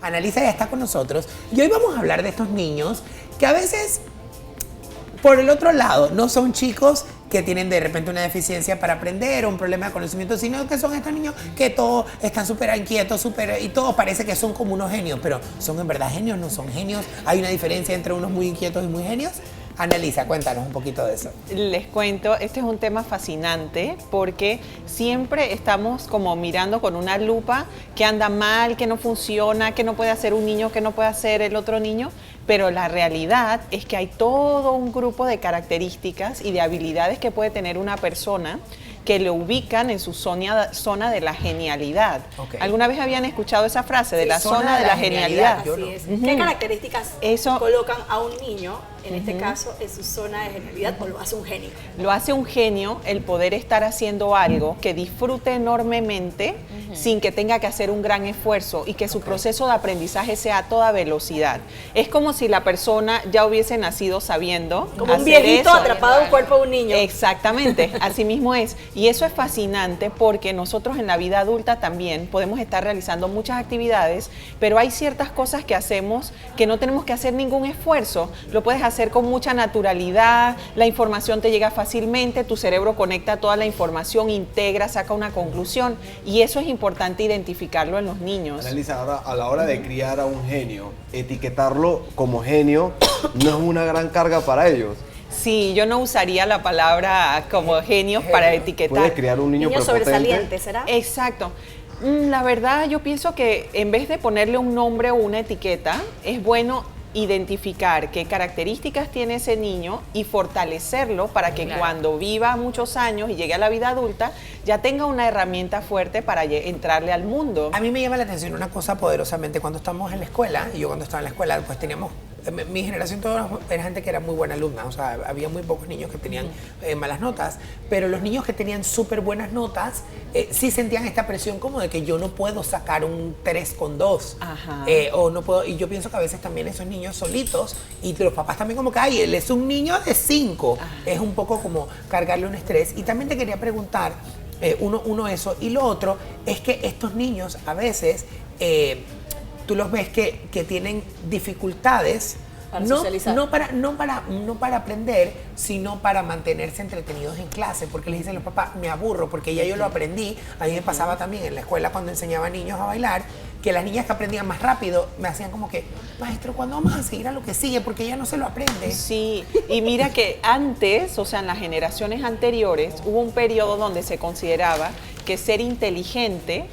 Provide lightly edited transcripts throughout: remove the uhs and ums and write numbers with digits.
Annalisa ya está con nosotros y hoy vamos a hablar de estos niños que a veces, por el otro lado, no son chicos que tienen de repente una deficiencia para aprender o un problema de conocimiento, sino que son estos niños que todos están súper inquietos, y todos parece que son como unos genios, pero ¿son en verdad genios? ¿No son genios? ¿Hay una diferencia entre unos muy inquietos y muy genios? Annalisa, cuéntanos un poquito de eso. Les cuento, este es un tema fascinante porque siempre estamos como mirando con una lupa que anda mal, que no funciona, que no puede hacer un niño, que no puede hacer el otro niño, pero la realidad es que hay todo un grupo de características y de habilidades que puede tener una persona que lo ubican en su zona de la genialidad. Okay. ¿Alguna vez habían escuchado esa frase de la zona de la genialidad? Así es. ¿Qué características colocan a un niño, en este caso, en su zona de genialidad, o lo hace un genio? Lo hace un genio el poder estar haciendo algo que disfrute enormemente sin que tenga que hacer un gran esfuerzo y que su proceso de aprendizaje sea a toda velocidad. Es como si la persona ya hubiese nacido sabiendo como un viejito eso. Atrapado en el cuerpo de un niño. Exactamente, así mismo es. Y eso es fascinante porque nosotros en la vida adulta también podemos estar realizando muchas actividades, pero hay ciertas cosas que hacemos que no tenemos que hacer ningún esfuerzo. Lo puedes hacer con mucha naturalidad, la información te llega fácilmente, tu cerebro conecta toda la información, integra, saca una conclusión, y eso es importante identificarlo en los niños. Annalisa, ahora a la hora de criar a un genio, etiquetarlo como genio no es una gran carga para ellos. Sí, yo no usaría la palabra como genios para etiquetar. Puede criar un niño sobresaliente, ¿será? Exacto. La verdad, yo pienso que en vez de ponerle un nombre o una etiqueta, es bueno identificar qué características tiene ese niño y fortalecerlo para que cuando viva muchos años y llegue a la vida adulta ya tenga una herramienta fuerte para entrarle al mundo. A mí me llama la atención una cosa poderosamente cuando estamos en la escuela, y yo cuando estaba en la escuela pues teníamos, mi generación toda era gente que era muy buena alumna, o sea, había muy pocos niños que tenían malas notas, pero los niños que tenían súper buenas notas sí sentían esta presión como de que yo no puedo sacar un 3,2 o no puedo, y yo pienso que a veces también esos niños solitos y los papás también como que ay, él es un niño de 5, es un poco como cargarle un estrés. Y también te quería preguntar uno eso, y lo otro es que estos niños a veces tú los ves que tienen dificultades para socializar. No para aprender, sino para mantenerse entretenidos en clase, porque les dicen los papás, me aburro, porque ya yo lo aprendí. A mí me pasaba también en la escuela cuando enseñaba a niños a bailar, que las niñas que aprendían más rápido me hacían como que, maestro, ¿cuándo vamos a seguir a lo que sigue? Porque ella no se lo aprende. Sí, y mira que antes, o sea, en las generaciones anteriores, hubo un periodo donde se consideraba que ser inteligente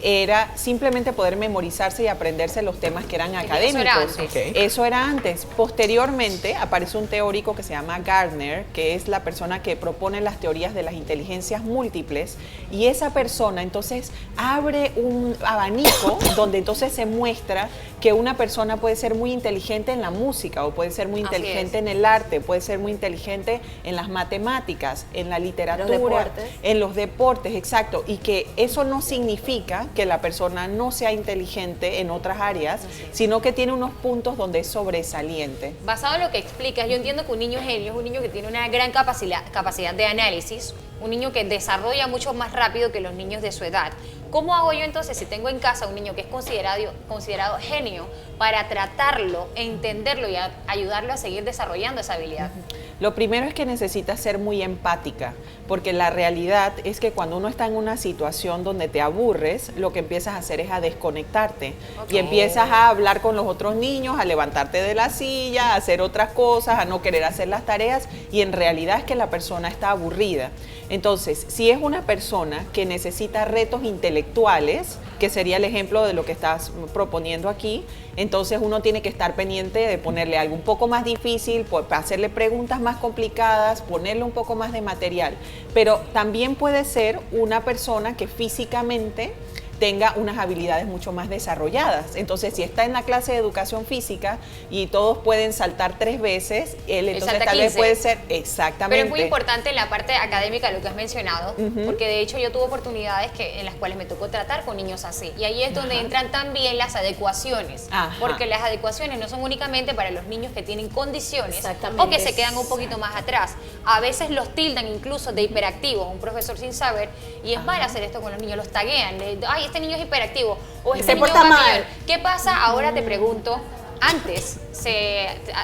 era simplemente poder memorizarse y aprenderse los temas que eran académicos. Eso era antes. Okay. Eso era antes. Posteriormente aparece un teórico que se llama Gardner, que es la persona que propone las teorías de las inteligencias múltiples, y esa persona entonces abre un abanico donde entonces se muestra que una persona puede ser muy inteligente en la música, o puede ser muy inteligente en el arte, puede ser muy inteligente en las matemáticas, en la literatura, en los deportes, exacto, y que eso no significa que la persona no sea inteligente en otras áreas, sino que tiene unos puntos donde es sobresaliente. Basado en lo que explicas, yo entiendo que un niño genio es un niño que tiene una gran capacidad de análisis, un niño que desarrolla mucho más rápido que los niños de su edad. ¿Cómo hago yo entonces, si tengo en casa un niño que es considerado genio, para tratarlo, entenderlo y ayudarlo a seguir desarrollando esa habilidad? Lo primero es que necesitas ser muy empática, porque la realidad es que cuando uno está en una situación donde te aburres, lo que empiezas a hacer es a desconectarte. Y empiezas a hablar con los otros niños, a levantarte de la silla, a hacer otras cosas, a no querer hacer las tareas, y en realidad es que la persona está aburrida. Entonces, si es una persona que necesita retos intelectuales, que sería el ejemplo de lo que estás proponiendo aquí, entonces uno tiene que estar pendiente de ponerle algo un poco más difícil, hacerle preguntas más complicadas, ponerle un poco más de material. Pero también puede ser una persona que físicamente tenga unas habilidades mucho más desarrolladas. Entonces, si está en la clase de educación física y todos pueden saltar 3 veces, él entonces tal vez puede ser exactamente. Pero es muy importante en la parte académica lo que has mencionado, porque de hecho yo tuve oportunidades en las cuales me tocó tratar con niños así. Y ahí es donde entran también las adecuaciones, porque las adecuaciones no son únicamente para los niños que tienen condiciones o que se quedan un poquito más atrás. A veces los tildan incluso de hiperactivos, un profesor sin saber, y es mal hacer esto con los niños, los taguean, ay, ay, este niño es hiperactivo, o Y este se niño porta va mal. millón. ¿Qué pasa ahora, te pregunto? Antes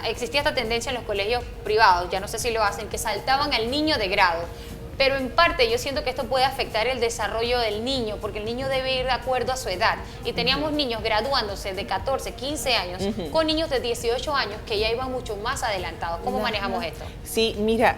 existía esta tendencia en los colegios privados, ya no sé si lo hacen, que saltaban al niño de grado. Pero en parte yo siento que esto puede afectar el desarrollo del niño, porque el niño debe ir de acuerdo a su edad. Y teníamos niños graduándose de 14, 15 años, con niños de 18 años que ya iban mucho más adelantados. ¿Cómo manejamos esto? Sí, mira,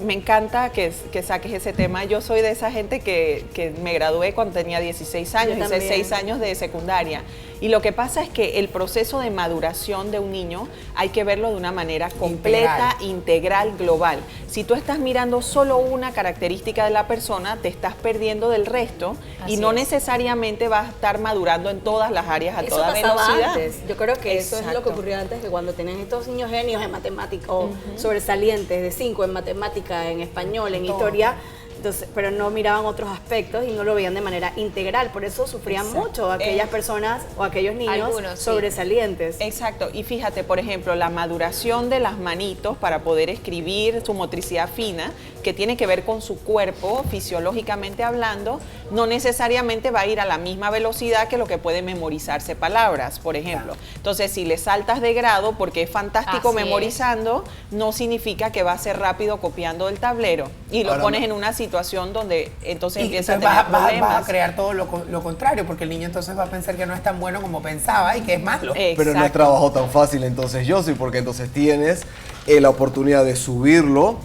me encanta que saques ese tema. Yo soy de esa gente que me gradué cuando tenía 16 años, Yo hice también. 6 años de secundaria. Y lo que pasa es que el proceso de maduración de un niño hay que verlo de una manera completa, integral, global. Si tú estás mirando solo una característica de la persona, te estás perdiendo del resto y no necesariamente vas a estar madurando en todas las áreas a Eso toda pasaba velocidad. antes. Yo creo que eso es lo que Exacto. ocurrió antes, que cuando tenían estos niños genios en matemática o sobresalientes de 5 en matemática, en español, en historia, entonces, pero no miraban otros aspectos y no lo veían de manera integral. Por eso sufrían mucho aquellas personas o aquellos niños Algunos, sí. sobresalientes. Exacto, y fíjate, por ejemplo, la maduración de las manitos para poder escribir, su motricidad fina, que tiene que ver con su cuerpo, fisiológicamente hablando, no necesariamente va a ir a la misma velocidad que lo que puede memorizarse palabras, por ejemplo. Entonces, si le saltas de grado, porque es fantástico Así es. memorizando, no significa que va a ser rápido copiando del tablero. Y lo Ahora, pones en una situación donde entonces Y empieza a entonces tener vas problemas. a crear todo lo contrario, porque el niño entonces va a pensar que no es tan bueno como pensaba y que es malo. Pero no es Exacto. trabajo tan fácil entonces, Josie, porque entonces tienes la oportunidad de subirlo,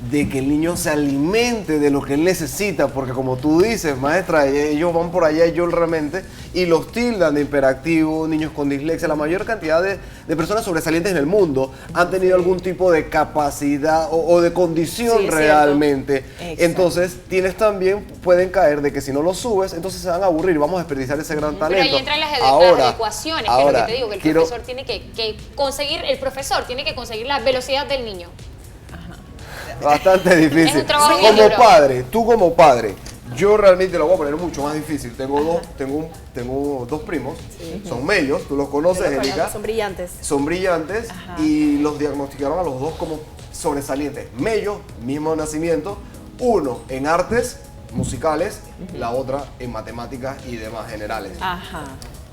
de que el niño se alimente de lo que él necesita, porque como tú dices, maestra, ellos van por allá realmente y los tildan de hiperactivos, niños con dislexia. La mayor cantidad de personas sobresalientes en el mundo han tenido algún tipo de capacidad o de condición Sí, es realmente. Exacto. Entonces, pueden caer de que si no lo subes, entonces se van a aburrir, vamos a desperdiciar ese gran Pero talento. ahí entran las Ahora, adecuaciones, que es ahora, lo que te digo, que el profesor tiene que conseguir la velocidad del niño. Bastante difícil. Es un trabajo bien Como duro. padre, tú como padre, yo realmente lo voy a poner mucho más difícil. Tengo dos primos, son mellos, tú los conoces, Yo los Erika. conozco, son brillantes. Son brillantes y los diagnosticaron a los dos como sobresalientes. Mellos, mismo nacimiento, uno en artes musicales, la otra en matemáticas y demás generales. Ajá.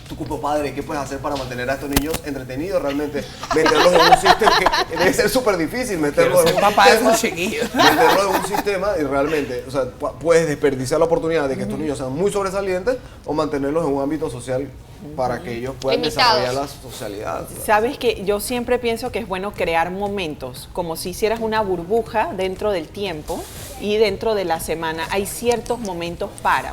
Tú como padre, ¿qué puedes hacer para mantener a estos niños entretenidos realmente? Meterlos en un sistema que debe ser súper difícil meterlos en un Papá es sistema, un chiquillo. meterlos en un sistema y realmente, o sea, puedes desperdiciar la oportunidad de que estos niños sean muy sobresalientes o mantenerlos en un ámbito social para que ellos puedan Limitados. desarrollar la socialidad. Sabes que yo siempre pienso que es bueno crear momentos, como si hicieras una burbuja dentro del tiempo y dentro de la semana. Hay ciertos momentos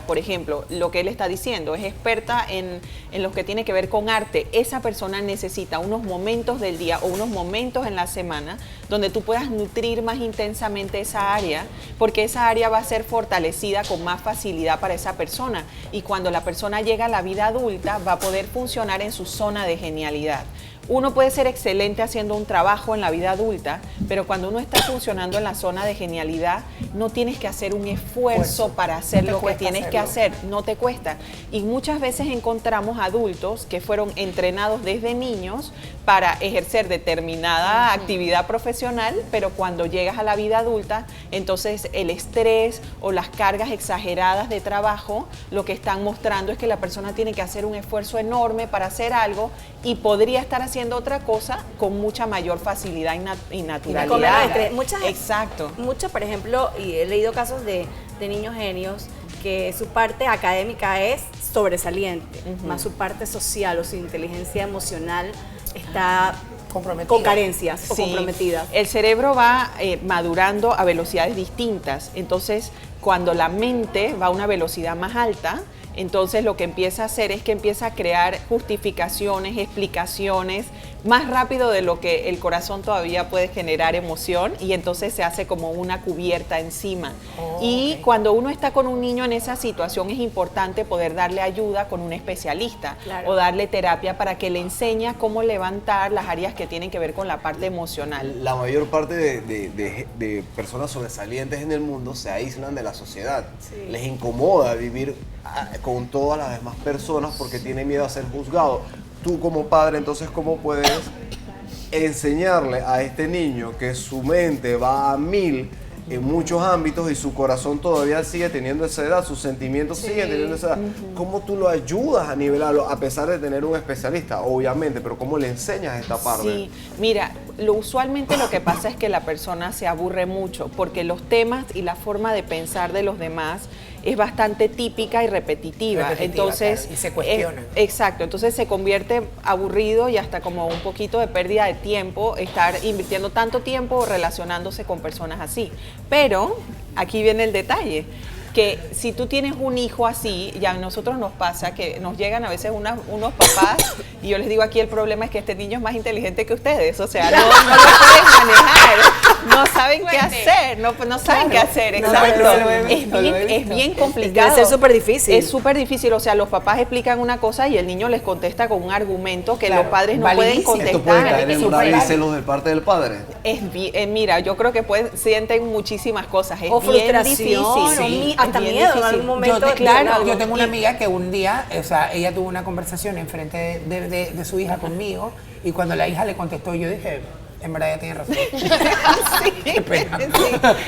por ejemplo, lo que él está diciendo, es experta en lo que tiene que ver con arte. Esa persona necesita unos momentos del día o unos momentos en la semana donde tú puedas nutrir más intensamente esa área, porque esa área va a ser fortalecida con más facilidad para esa persona. Y cuando la persona llega a la vida adulta, va a poder funcionar en su zona de genialidad. Uno puede ser excelente haciendo un trabajo en la vida adulta, pero cuando uno está funcionando en la zona de genialidad, no tienes que hacer un esfuerzo para hacer No te lo que cuesta tienes que hacerlo. hacer, no te cuesta. Y muchas veces encontramos adultos que fueron entrenados desde niños para ejercer determinada actividad profesional, pero cuando llegas a la vida adulta, entonces el estrés o las cargas exageradas de trabajo, lo que están mostrando es que la persona tiene que hacer un esfuerzo enorme para hacer algo y podría estar haciendo otra cosa con mucha mayor facilidad y Con menos naturalidad. estrés. Exacto. Muchos, por ejemplo, y he leído casos de niños genios que su parte académica es sobresaliente, más su parte social o su inteligencia emocional está Comprometida. con carencias o Sí, comprometidas. el cerebro va madurando a velocidades distintas. Entonces, cuando la mente va a una velocidad más alta, entonces lo que empieza a hacer es que empieza a crear justificaciones, explicaciones, más rápido de lo que el corazón todavía puede generar emoción, y entonces se hace como una cubierta encima. Y cuando uno está con un niño en esa situación, es importante poder darle ayuda con un especialista Claro. o darle terapia para que le enseñe cómo levantar las áreas que tienen que ver con la parte emocional. La mayor parte de personas sobresalientes en el mundo se aíslan de la sociedad. Sí. Les incomoda vivir con todas las demás personas porque tienen miedo a ser juzgado. Tú como padre, entonces, ¿cómo puedes enseñarle a este niño que su mente va a 1000 en muchos ámbitos y su corazón todavía sigue teniendo esa edad, sus sentimientos siguen teniendo esa edad. ¿Cómo tú lo ayudas a nivelarlo a pesar de tener un especialista, obviamente, pero cómo le enseñas esta parte? Sí, mira, usualmente lo que pasa es que la persona se aburre mucho porque los temas y la forma de pensar de los demás es bastante típica y repetitiva. Entonces, claro, y se cuestiona. Exacto, entonces se convierte aburrido y hasta como un poquito de pérdida de tiempo estar invirtiendo tanto tiempo relacionándose con personas así. Pero aquí viene el detalle, que si tú tienes un hijo así, ya a nosotros nos pasa que nos llegan a veces unos papás y yo les digo aquí el problema es que este niño es más inteligente que ustedes, o sea, no lo pueden manejar, no saben qué hacer, no saben qué hacer, exacto. Es bien complicado. Debe ser súper difícil. Es súper difícil, o sea, los papás explican una cosa y el niño les contesta con un argumento que los padres no pueden contestar. Esto puede caer en rabia y celos de parte del padre. Mira, yo creo que sienten muchísimas cosas, es o bien frustración, difícil. hasta es bien miedo en difícil. algún momento. Yo tengo una amiga que un día, o sea, ella tuvo una conversación enfrente de su hija conmigo y cuando la hija le contestó, yo dije, en verdad ella tiene razón. Qué pena.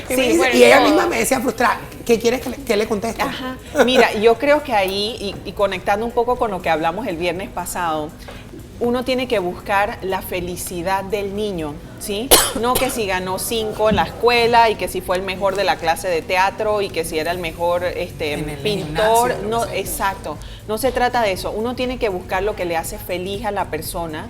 Y ella misma me decía frustrada, ¿qué quieres que le conteste? Ajá. Mira, yo creo que ahí, y conectando un poco con lo que hablamos el viernes pasado, uno tiene que buscar la felicidad del niño, ¿sí? No que si ganó 5 en la escuela y que si fue el mejor de la clase de teatro y que si era el mejor pintor. Gimnasio, no, exacto. No se trata de eso. Uno tiene que buscar lo que le hace feliz a la persona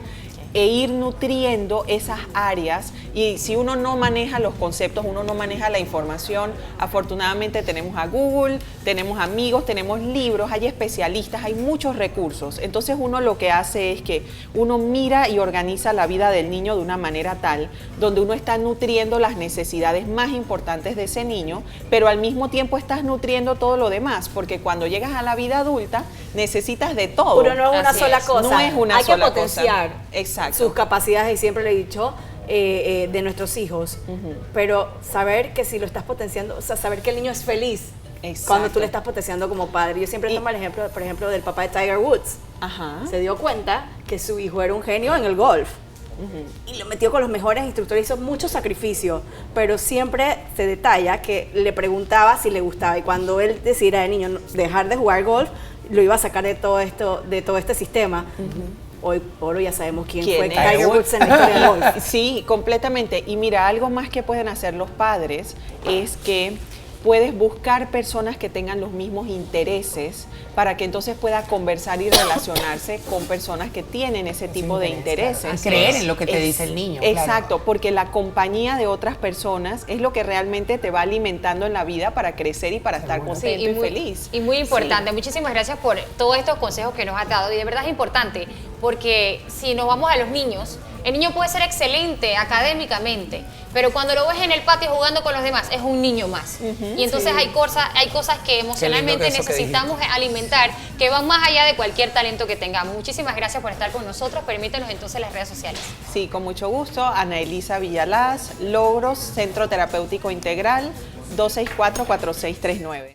e ir nutriendo esas áreas, y si uno no maneja los conceptos, uno no maneja la información, afortunadamente tenemos a Google, tenemos amigos, tenemos libros, hay especialistas, hay muchos recursos. Entonces uno lo que hace es que uno mira y organiza la vida del niño de una manera tal donde uno está nutriendo las necesidades más importantes de ese niño, pero al mismo tiempo estás nutriendo todo lo demás, porque cuando llegas a la vida adulta necesitas de todo. Pero no es una sola cosa. No es una hay sola que potenciar Exacto. sus capacidades, y siempre le he dicho, de nuestros hijos. Pero saber que si lo estás potenciando, o sea, saber que el niño es feliz. Exacto. Cuando tú le estás potenciando como padre. Yo siempre tomo el ejemplo, por ejemplo, del papá de Tiger Woods. Ajá. Se dio cuenta que su hijo era un genio en el golf. Y lo metió con los mejores instructores, hizo mucho sacrificio, pero siempre se detalla que le preguntaba si le gustaba, y cuando él decidiera de niño dejar de jugar golf, lo iba a sacar de todo este sistema. Hoy por hoy ya sabemos quién fue Tiger Woods en la historia del golf. Sí, completamente. Y mira, algo más que pueden hacer los padres es que puedes buscar personas que tengan los mismos intereses para que entonces pueda conversar y relacionarse con personas que tienen ese tipo de intereses. Claro. A creer en lo que te dice el niño. Exacto, claro. porque la compañía de otras personas es lo que realmente te va alimentando en la vida para crecer y para estar contento y feliz. Y muy importante. Muchísimas gracias por todos estos consejos que nos has dado. Y de verdad es importante, porque si nos vamos a los niños, el niño puede ser excelente académicamente, pero cuando lo ves en el patio jugando con los demás, es un niño más. Y entonces hay cosas que emocionalmente necesitamos alimentar, que van más allá de cualquier talento que tengamos. Muchísimas gracias por estar con nosotros. Permítenos entonces las redes sociales. Sí, con mucho gusto. Ana Elisa Villalaz, Logros, Centro Terapéutico Integral, 264-4639.